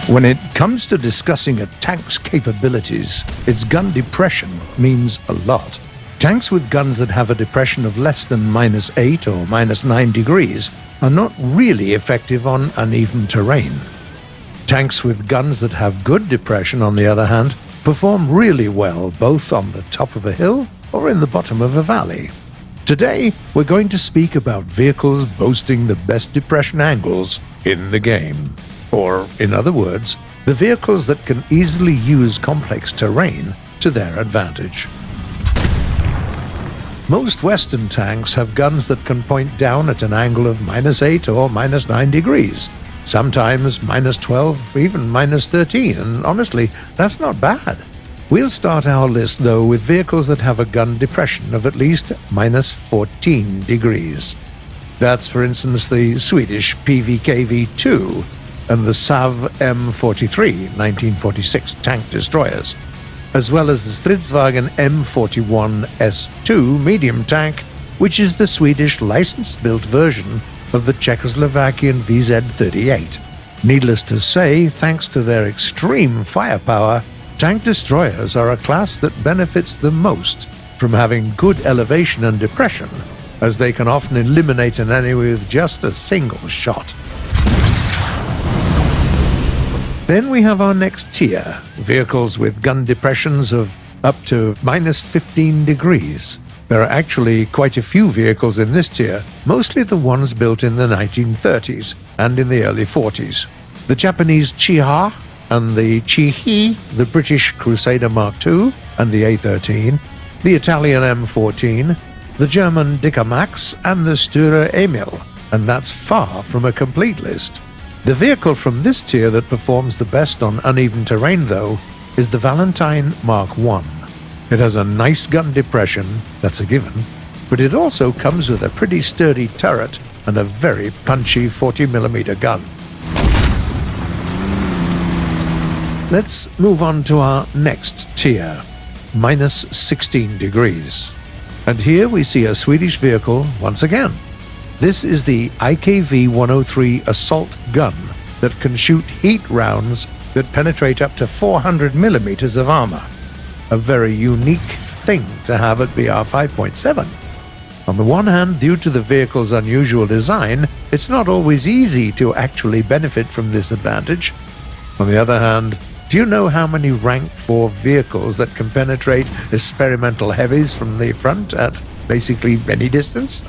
When it comes to discussing a tank's capabilities, its gun depression means a lot. Tanks with guns that have a depression of less than -8 or -9 degrees are not really effective on uneven terrain. Tanks with guns that have good depression, on the other hand, perform really well both on the top of a hill or in the bottom of a valley. Today, we're going to speak about vehicles boasting the best depression angles in the game. Or, in other words, the vehicles that can easily use complex terrain to their advantage. Most Western tanks have guns that can point down at an angle of -8 or -9 degrees, sometimes -12, even -13, and honestly, that's not bad. We'll start our list, though, with vehicles that have a gun depression of at least -14 degrees. That's, for instance, the Swedish PVKV-2 and the Sav M43 1946 tank destroyers, as well as the Stridsvagn M41S2 medium tank, which is the Swedish license-built version of the Czechoslovakian VZ38. Needless to say, thanks to their extreme firepower, tank destroyers are a class that benefits the most from having good elevation and depression, as they can often eliminate an enemy with just a single shot. Then we have our next tier, vehicles with gun depressions of up to -15 degrees. There are actually quite a few vehicles in this tier, mostly the ones built in the 1930s and in the early 40s. The Japanese Chiha and the Chihi, the British Crusader Mark II and the A13, the Italian M14, the German Dicker Max and the Sture Emil, and that's far from a complete list. The vehicle from this tier that performs the best on uneven terrain, though, is the Valentine Mark I. It has a nice gun depression, that's a given, but it also comes with a pretty sturdy turret and a very punchy 40mm gun. Let's move on to our next tier, -16 degrees. And here we see a Swedish vehicle once again. This is the IKV-103 assault gun that can shoot heat rounds that penetrate up to 400mm of armor. A very unique thing to have at BR 5.7. On the one hand, due to the vehicle's unusual design, it's not always easy to actually benefit from this advantage. On the other hand, do you know how many rank 4 vehicles that can penetrate experimental heavies from the front at basically any distance?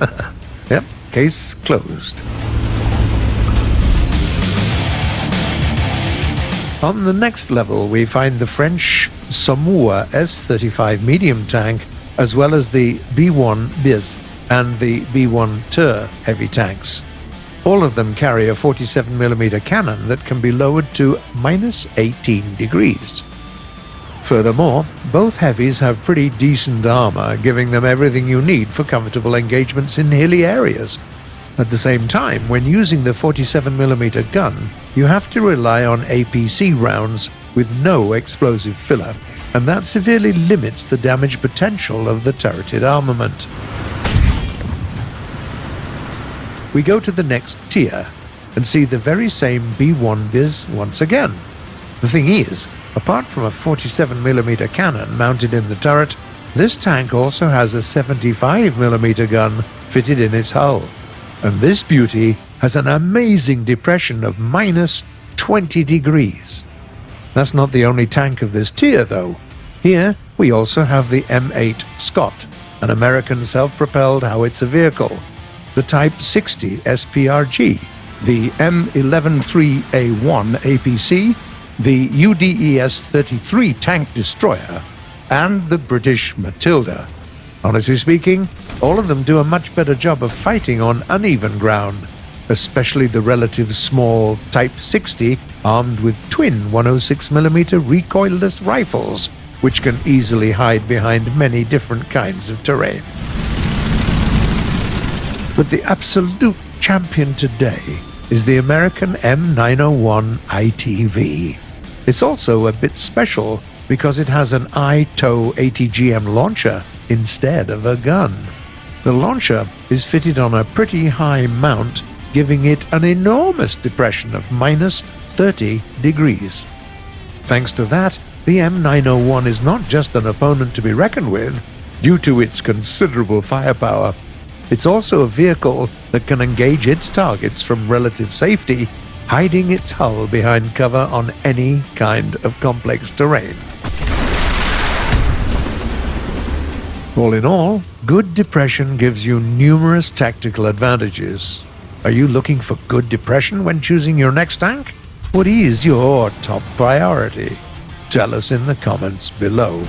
Yep. Case closed. On the next level, we find the French Saumur S35 medium tank, as well as the B1 Bis and the B1 Tur heavy tanks. All of them carry a 47mm cannon that can be lowered to -18 degrees. Furthermore, both heavies have pretty decent armor, giving them everything you need for comfortable engagements in hilly areas. At the same time, when using the 47mm gun, you have to rely on APC rounds with no explosive filler, and that severely limits the damage potential of the turreted armament. We go to the next tier and see the very same B1 Bis once again. The thing is, apart from a 47mm cannon mounted in the turret, this tank also has a 75mm gun fitted in its hull, and this beauty has an amazing depression of -20 degrees. That's not the only tank of this tier, though. Here we also have the M8 Scott, an American self-propelled howitzer vehicle, the Type 60 SPRG, the M113A1 APC, the UDES-33 tank destroyer, and the British Matilda. Honestly speaking, all of them do a much better job of fighting on uneven ground, especially the relative small Type 60 armed with twin 106mm recoilless rifles, which can easily hide behind many different kinds of terrain. But the absolute champion today is the American M901 ITV. It's also a bit special because it has an ITOW ATGM launcher instead of a gun. The launcher is fitted on a pretty high mount, giving it an enormous depression of 30 degrees. Thanks to that, the M901 is not just an opponent to be reckoned with due to its considerable firepower. It's also a vehicle that can engage its targets from relative safety, hiding its hull behind cover on any kind of complex terrain. All in all, good depression gives you numerous tactical advantages. Are you looking for good depression when choosing your next tank? What is your top priority? Tell us in the comments below.